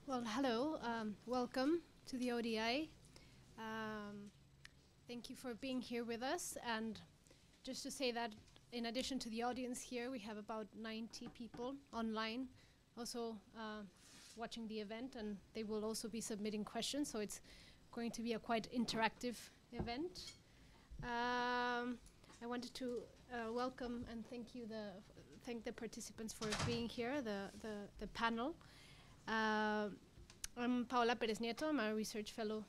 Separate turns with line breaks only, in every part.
Well, hello. Welcome to the ODI. Thank you for being here with us. And just to say that in addition to the audience here, we have about 90 people online also watching the event, and they will also be submitting questions. So it's going to be a quite interactive event. I wanted to welcome and thank the participants for being here, the panel. I'm Paola Perez Nieto. I'm a research fellow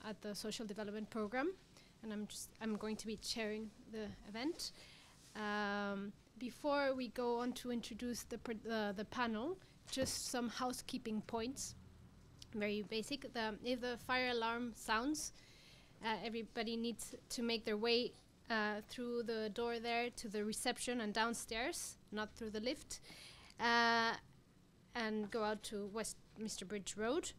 at the Social Development Program, and I'm going to be chairing the event. Before we go on to introduce the panel, just some housekeeping points. Very basic. If the fire alarm sounds, everybody needs to make their way through the door there to the reception and downstairs, not through the lift, and go out to Westminster Bridge Road.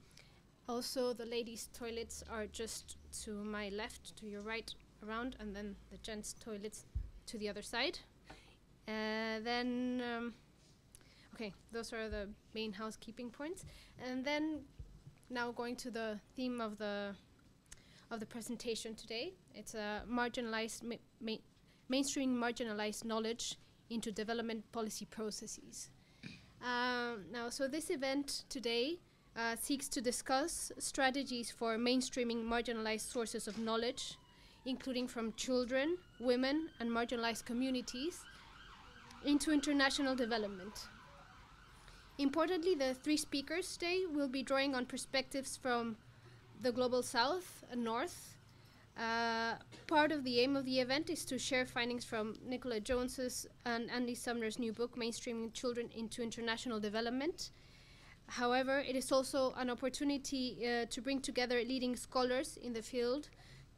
Also, the ladies' toilets are just to my left, to your right, around, and then the gents' toilets to the other side. Okay, those are the main housekeeping points. And then, now going to the theme of the presentation today. It's a mainstreaming marginalized knowledge into development policy processes. So this event today seeks to discuss strategies for mainstreaming marginalized sources of knowledge, including from children, women, and marginalized communities, into international development. Importantly, the three speakers today will be drawing on perspectives from the Global South and North. Part of the aim of the event is to share findings from Nicola Jones's and Andy Sumner's new book, Mainstreaming Children into International Development. However, it is also an opportunity to bring together leading scholars in the field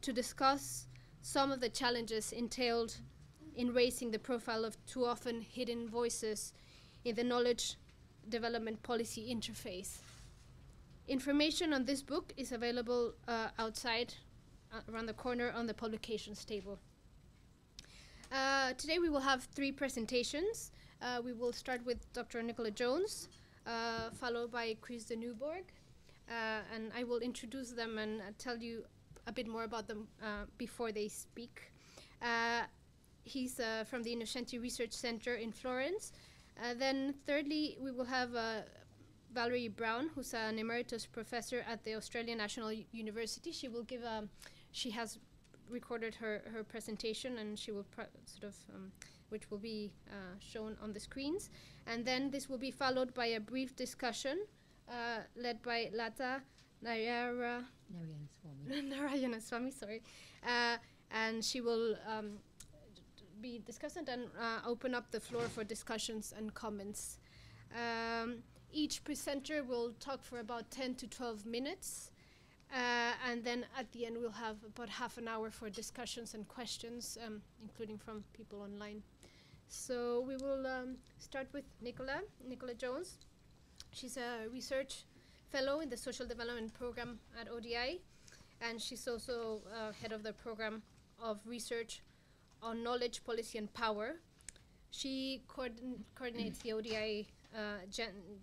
to discuss some of the challenges entailed in raising the profile of too often hidden voices in the knowledge development policy interface. Information on this book is available outside, around the corner on the publications table. Today we will have three presentations. We will start with Dr. Nicola Jones, followed by Chris de Newborg, and I will introduce them and tell you a bit more about them before they speak. He's from the Innocenti Research Center in Florence. Then thirdly, we will have Valerie Brown, who's an emeritus professor at the Australian National University. She has recorded her presentation, and she will which will be shown on the screens. And then this will be followed by a brief discussion led by Lata Narayanaswamy, sorry. And she will be discussing and open up the floor for discussions and comments. Each presenter will talk for about 10 to 12 minutes. And then at the end, we'll have about half an hour for discussions and questions, including from people online. So we will start with Nicola Jones. She's a research fellow in the Social Development Program at ODI, and she's also head of the program of research on knowledge, policy, and power. She coordinates the ODI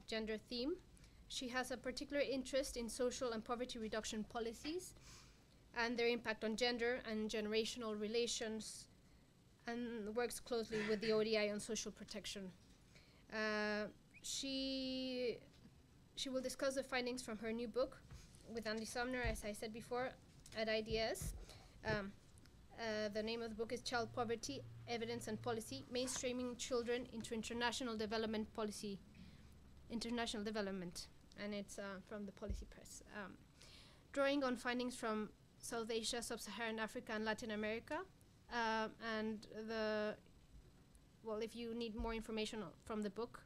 gender theme. She has a particular interest in social and poverty reduction policies and their impact on gender and generational relations, and works closely with the ODI on social protection. She will discuss the findings from her new book with Andy Sumner, as I said before, at IDS. The name of the book is Child Poverty, Evidence and Policy, Mainstreaming Children into International Development, and it's from the Policy Press. Drawing on findings from South Asia, Sub-Saharan Africa, and Latin America. If you need more information from the book,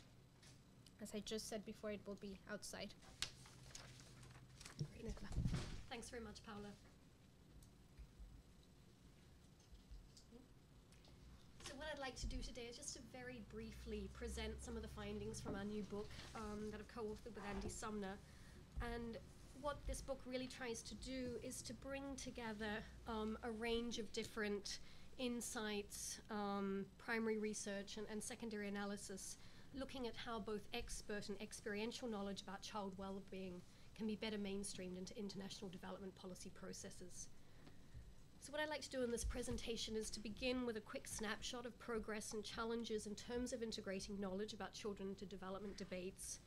as I just said before, it will be outside.
Great. Nicola. Thanks very much, Paola. So what I'd like to do today is just to very briefly present some of the findings from our new book that I've co-authored with Andy Sumner. And what this book really tries to do is to bring together a range of different insights, primary research and secondary analysis, looking at how both expert and experiential knowledge about child well-being can be better mainstreamed into international development policy processes. So what I'd like to do in this presentation is to begin with a quick snapshot of progress and challenges in terms of integrating knowledge about children into development debates,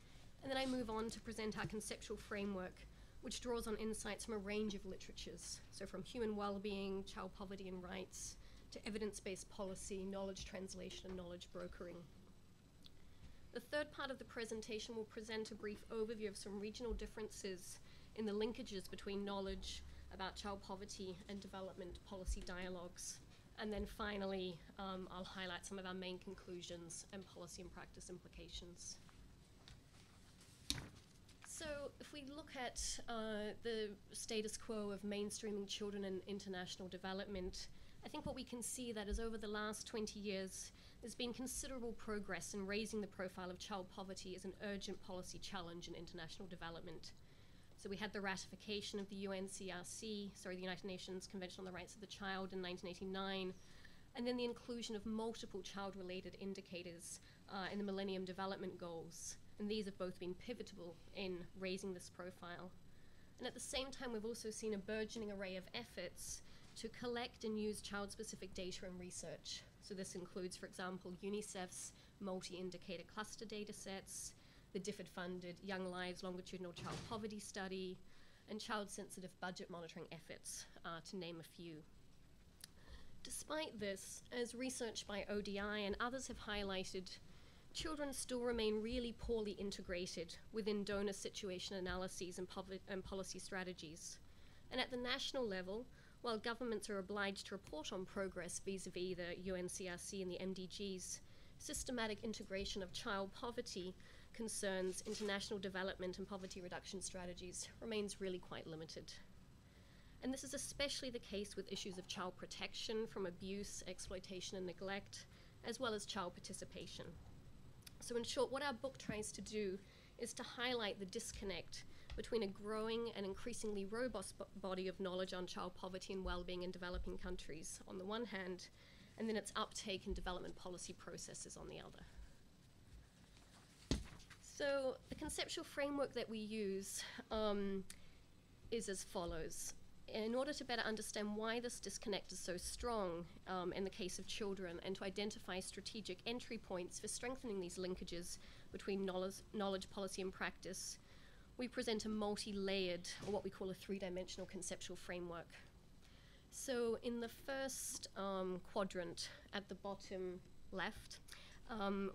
and then I move on to present our conceptual framework, which draws on insights from a range of literatures, so from human well-being, child poverty and rights, to evidence-based policy, knowledge translation, and knowledge brokering. The third part of the presentation will present a brief overview of some regional differences in the linkages between knowledge about child poverty and development policy dialogues. And then finally, I'll highlight some of our main conclusions and policy and practice implications. So if we look at the status quo of mainstreaming children in international development, I think what we can see that is over the last 20 years, there's been considerable progress in raising the profile of child poverty as an urgent policy challenge in international development. So we had the ratification of the the United Nations Convention on the Rights of the Child in 1989, and then the inclusion of multiple child-related indicators in the Millennium Development Goals. And these have both been pivotal in raising this profile. And at the same time, we've also seen a burgeoning array of efforts to collect and use child-specific data and research. So this includes, for example, UNICEF's multi-indicator cluster data sets, the DFID-funded Young Lives Longitudinal Child Poverty Study, and child-sensitive budget monitoring efforts, to name a few. Despite this, as research by ODI and others have highlighted, children still remain really poorly integrated within donor situation analyses and policy strategies. And at the national level, while governments are obliged to report on progress vis-a-vis the UNCRC and the MDGs, systematic integration of child poverty concerns, international development and poverty reduction strategies remains really quite limited. And this is especially the case with issues of child protection from abuse, exploitation and neglect, as well as child participation. So in short, what our book tries to do is to highlight the disconnect between a growing and increasingly robust body of knowledge on child poverty and well-being in developing countries on the one hand, and then its uptake in development policy processes on the other. So the conceptual framework that we use is as follows. In order to better understand why this disconnect is so strong in the case of children, and to identify strategic entry points for strengthening these linkages between knowledge, policy and practice, we present a multi-layered, or what we call a three-dimensional conceptual framework. So in the first quadrant at the bottom left,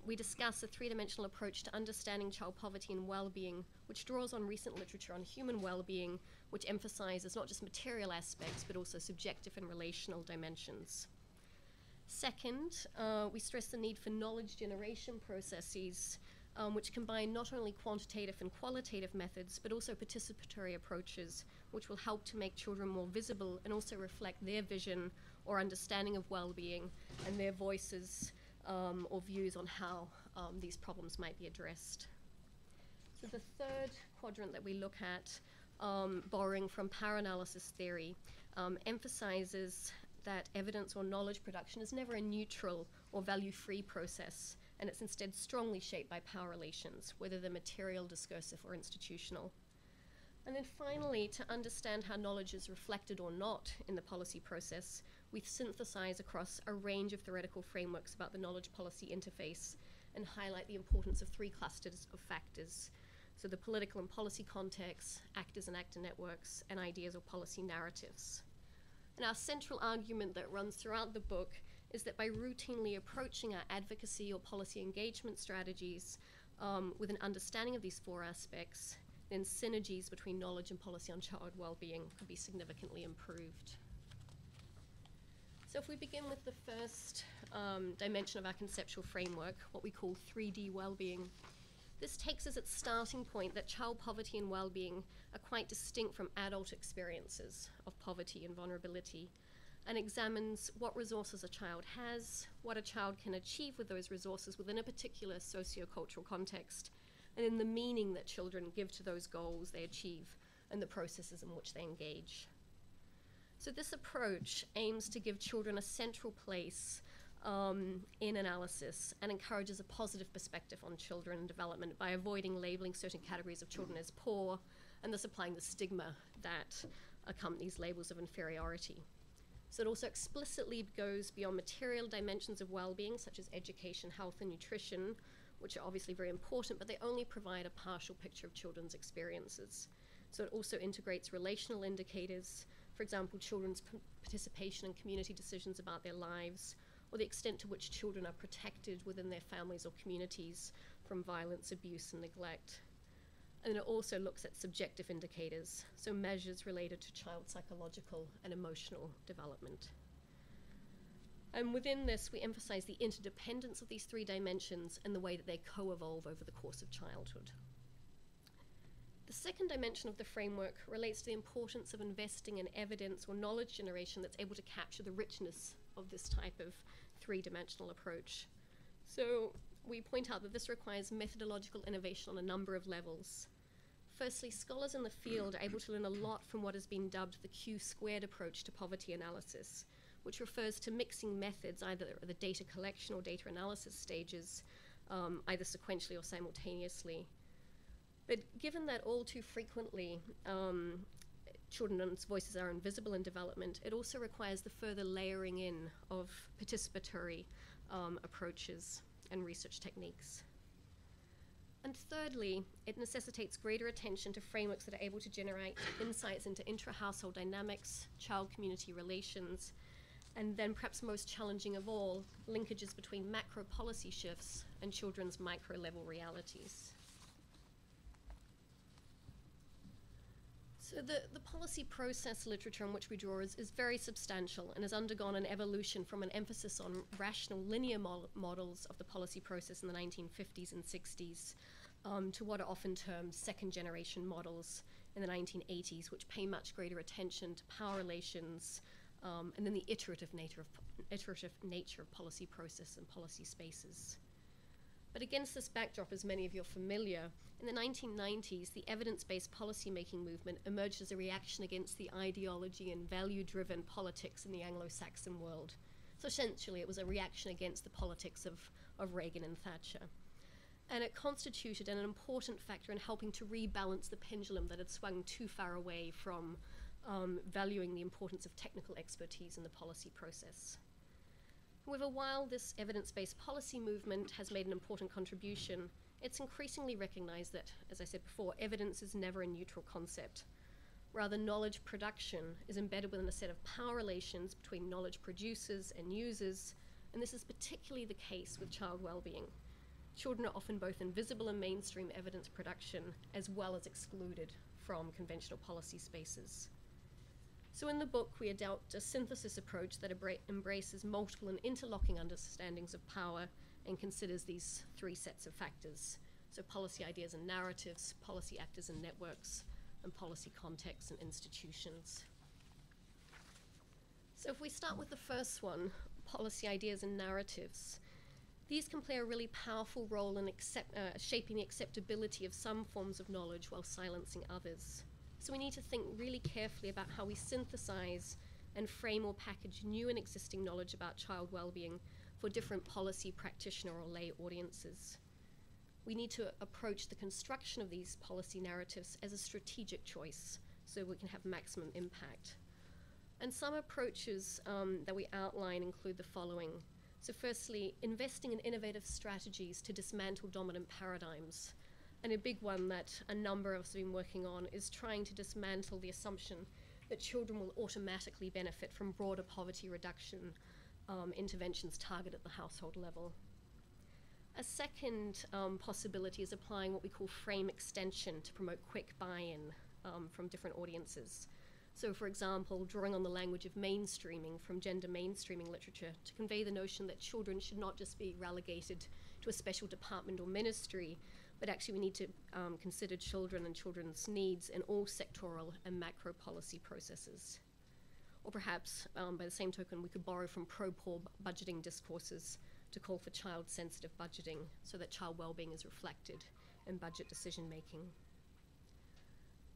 we discuss a three-dimensional approach to understanding child poverty and well-being, which draws on recent literature on human well-being, which emphasizes not just material aspects, but also subjective and relational dimensions. Second, we stress the need for knowledge generation processes, which combine not only quantitative and qualitative methods, but also participatory approaches, which will help to make children more visible and also reflect their vision or understanding of well-being and their voices or views on how these problems might be addressed. So the third quadrant that we look at, borrowing from power analysis theory, emphasizes that evidence or knowledge production is never a neutral or value-free process, and it's instead strongly shaped by power relations, whether they're material, discursive, or institutional. And then finally, to understand how knowledge is reflected or not in the policy process, we synthesize across a range of theoretical frameworks about the knowledge policy interface and highlight the importance of three clusters of factors. So the political and policy context, actors and actor networks, and ideas or policy narratives. And our central argument that runs throughout the book is that by routinely approaching our advocacy or policy engagement strategies with an understanding of these four aspects, then synergies between knowledge and policy on child well-being could be significantly improved. So if we begin with the first dimension of our conceptual framework, what we call 3D well-being, this takes as its starting point that child poverty and well-being are quite distinct from adult experiences of poverty and vulnerability, and examines what resources a child has, what a child can achieve with those resources within a particular socio-cultural context, and in the meaning that children give to those goals they achieve and the processes in which they engage. So this approach aims to give children a central place in analysis and encourages a positive perspective on children and development by avoiding labeling certain categories of children as poor, and thus applying the stigma that accompanies labels of inferiority. So it also explicitly goes beyond material dimensions of well-being, such as education, health, and nutrition, which are obviously very important, but they only provide a partial picture of children's experiences. So it also integrates relational indicators, for example, children's participation in community decisions about their lives, or the extent to which children are protected within their families or communities from violence, abuse, and neglect. And it also looks at subjective indicators, so measures related to child psychological and emotional development. And within this, we emphasize the interdependence of these three dimensions and the way that they co-evolve over the course of childhood. The second dimension of the framework relates to the importance of investing in evidence or knowledge generation that's able to capture the richness of this type of three-dimensional approach. So we point out that this requires methodological innovation on a number of levels. Firstly, scholars in the field are able to learn a lot from what has been dubbed the Q-squared approach to poverty analysis, which refers to mixing methods, either at the data collection or data analysis stages, either sequentially or simultaneously. But given that all too frequently children's voices are invisible in development, it also requires the further layering in of participatory approaches and research techniques. And thirdly, it necessitates greater attention to frameworks that are able to generate insights into intra-household dynamics, child-community relations, and then perhaps most challenging of all, linkages between macro policy shifts and children's micro-level realities. So the policy process literature on which we draw is very substantial and has undergone an evolution from an emphasis on rational linear models of the policy process in the 1950s and 60s to what are often termed second-generation models in the 1980s, which pay much greater attention to power relations and then the iterative nature of policy process and policy spaces. But against this backdrop, as many of you are familiar, in the 1990s, the evidence-based policymaking movement emerged as a reaction against the ideology and value-driven politics in the Anglo-Saxon world. So essentially, it was a reaction against the politics of Reagan and Thatcher. And it constituted an important factor in helping to rebalance the pendulum that had swung too far away from valuing the importance of technical expertise in the policy process. However, while this evidence-based policy movement has made an important contribution, it's increasingly recognized that, as I said before, evidence is never a neutral concept. Rather, knowledge production is embedded within a set of power relations between knowledge producers and users, and this is particularly the case with child well-being. Children are often both invisible in mainstream evidence production, as well as excluded from conventional policy spaces. So in the book, we adopt a synthesis approach that embraces multiple and interlocking understandings of power and considers these three sets of factors. So policy ideas and narratives, policy actors and networks, and policy contexts and institutions. So if we start with the first one, policy ideas and narratives, these can play a really powerful role in shaping the acceptability of some forms of knowledge while silencing others. So we need to think really carefully about how we synthesize and frame or package new and existing knowledge about child well-being for different policy practitioner or lay audiences. We need to approach the construction of these policy narratives as a strategic choice so we can have maximum impact. And some approaches that we outline include the following. So firstly, investing in innovative strategies to dismantle dominant paradigms. And a big one that a number of us have been working on is trying to dismantle the assumption that children will automatically benefit from broader poverty reduction interventions targeted at the household level. A second possibility is applying what we call frame extension to promote quick buy-in from different audiences. So for example, drawing on the language of mainstreaming from gender mainstreaming literature to convey the notion that children should not just be relegated to a special department or ministry, but actually we need to consider children and children's needs in all sectoral and macro policy processes. Or perhaps, by the same token, we could borrow from pro-poor budgeting discourses to call for child-sensitive budgeting so that child well-being is reflected in budget decision-making.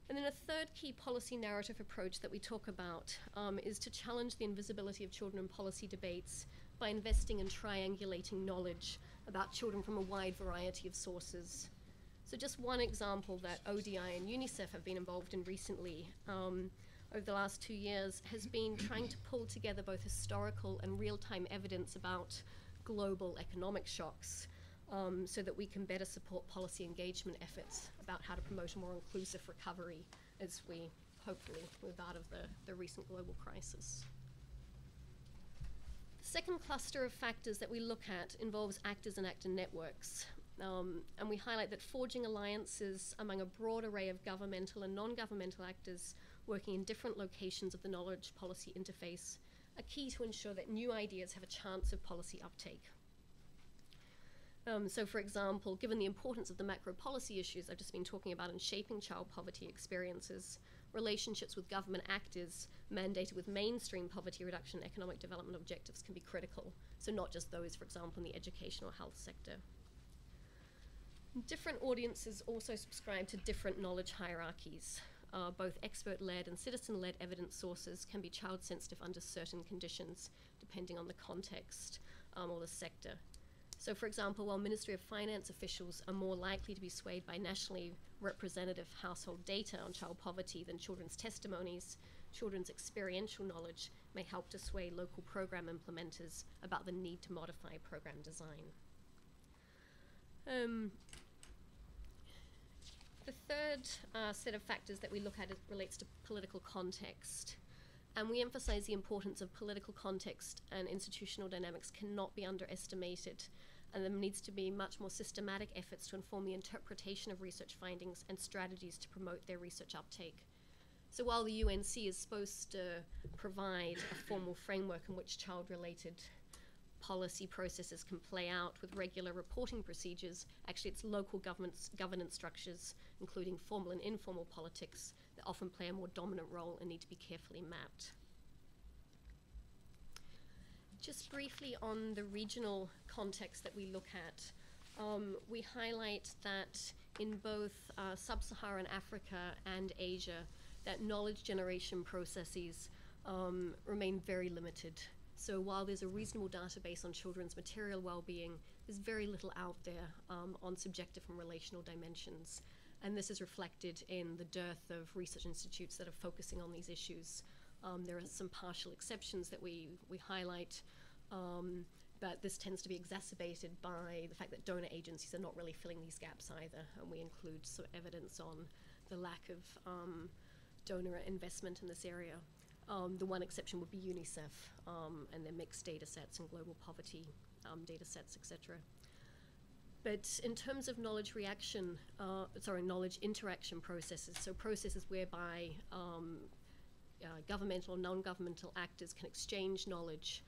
And then a third key policy narrative approach that we talk about is to challenge the invisibility of children in policy debates by investing in triangulating knowledge about children from a wide variety of sources. So just one example that ODI and UNICEF have been involved in recently over the last 2 years has been trying to pull together both historical and real-time evidence about global economic shocks so that we can better support policy engagement efforts about how to promote a more inclusive recovery as we hopefully move out of the recent global crisis. The second cluster of factors that we look at involves actors and actor networks. And we highlight that forging alliances among a broad array of governmental and non-governmental actors working in different locations of the knowledge policy interface are key to ensure that new ideas have a chance of policy uptake. So for example, given the importance of the macro policy issues I've just been talking about in shaping child poverty experiences, relationships with government actors mandated with mainstream poverty reduction and economic development objectives can be critical. So not just those, for example, in the education or health sector. Different audiences also subscribe to different knowledge hierarchies. Both expert-led and citizen-led evidence sources can be child-sensitive under certain conditions, depending on the context or the sector. So for example, while Ministry of Finance officials are more likely to be swayed by nationally representative household data on child poverty than children's testimonies, children's experiential knowledge may help to sway local program implementers about the need to modify program design. The third set of factors that we look at relates to political context. And we emphasize the importance of political context and institutional dynamics cannot be underestimated. And there needs to be much more systematic efforts to inform the interpretation of research findings and strategies to promote their research uptake. So while the UNC is supposed to provide a formal framework in which child-related policy processes can play out with regular reporting procedures, actually it's local governance structures, including formal and informal politics, that often play a more dominant role and need to be carefully mapped. Just briefly on the regional context that we look at, we highlight that in both sub-Saharan Africa and Asia, that knowledge generation processes remain very limited. So while there's a reasonable database on children's material well-being, there's very little out there on subjective and relational dimensions. And this is reflected in the dearth of research institutes that are focusing on these issues. There are some partial exceptions that we highlight, but this tends to be exacerbated by the fact that donor agencies are not really filling these gaps either, and we include some evidence on the lack of donor investment in this area. The one exception would be UNICEF and their mixed data sets and global poverty data sets, etc. But in terms of knowledge interaction processes, so processes whereby governmental or non-governmental actors can exchange knowledge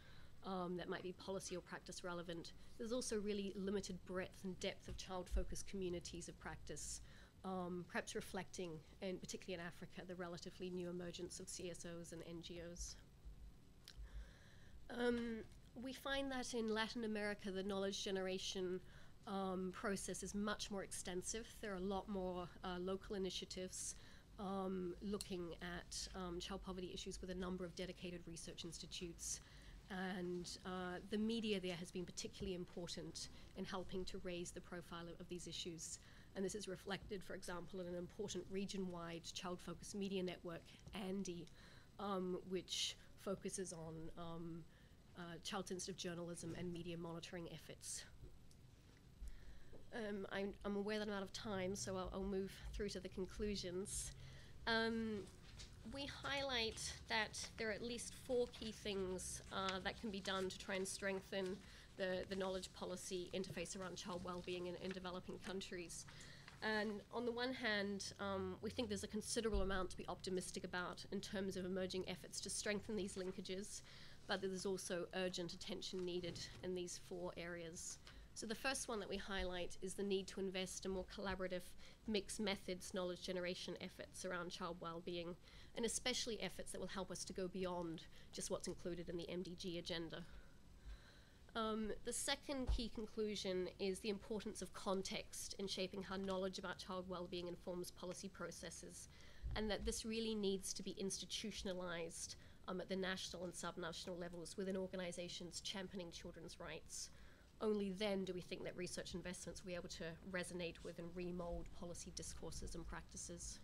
that might be policy or practice relevant, there's also really limited breadth and depth of child-focused communities of practice, perhaps reflecting, and particularly in Africa, the relatively new emergence of CSOs and NGOs. We find that in Latin America, the knowledge generation process is much more extensive. There are a lot more local initiatives looking at child poverty issues with a number of dedicated research institutes. And the media there has been particularly important in helping to raise the profile of these issues. And this is reflected, for example, in an important region-wide child-focused media network, ANDI, which focuses on child-sensitive journalism and media monitoring efforts. I'm aware that I'm out of time, so I'll move through to the conclusions. We highlight that there are at least 4 key things that can be done to try and strengthen the knowledge policy interface around child well-being in developing countries. And on the one hand, we think there's a considerable amount to be optimistic about in terms of emerging efforts to strengthen these linkages, but there's also urgent attention needed in these 4 areas. So the first one that we highlight is the need to invest in more collaborative mixed methods knowledge generation efforts around child well-being, and especially efforts that will help us to go beyond just what's included in the MDG agenda. The second key conclusion is the importance of context in shaping how knowledge about child well-being informs policy processes, and that this really needs to be institutionalized at the national and subnational levels within organizations championing children's rights. only then do we think that research investments will be able to resonate with and remold policy discourses and practices.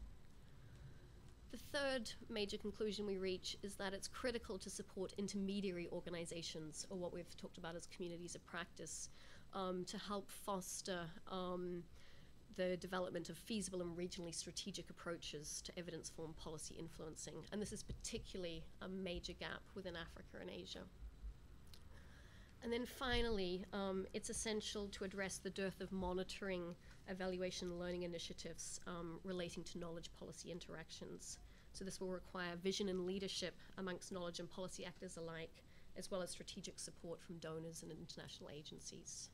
The third major conclusion we reach is that it's critical to support intermediary organizations, or what we've talked about as communities of practice, to help foster the development of feasible and regionally strategic approaches to evidence-informed policy influencing. And this is particularly a major gap within Africa and Asia. And then finally, it's essential to address the dearth of monitoring, evaluation, and learning initiatives relating to knowledge policy interactions. So this will require vision and leadership amongst knowledge and policy actors alike, as well as strategic support from donors and international agencies.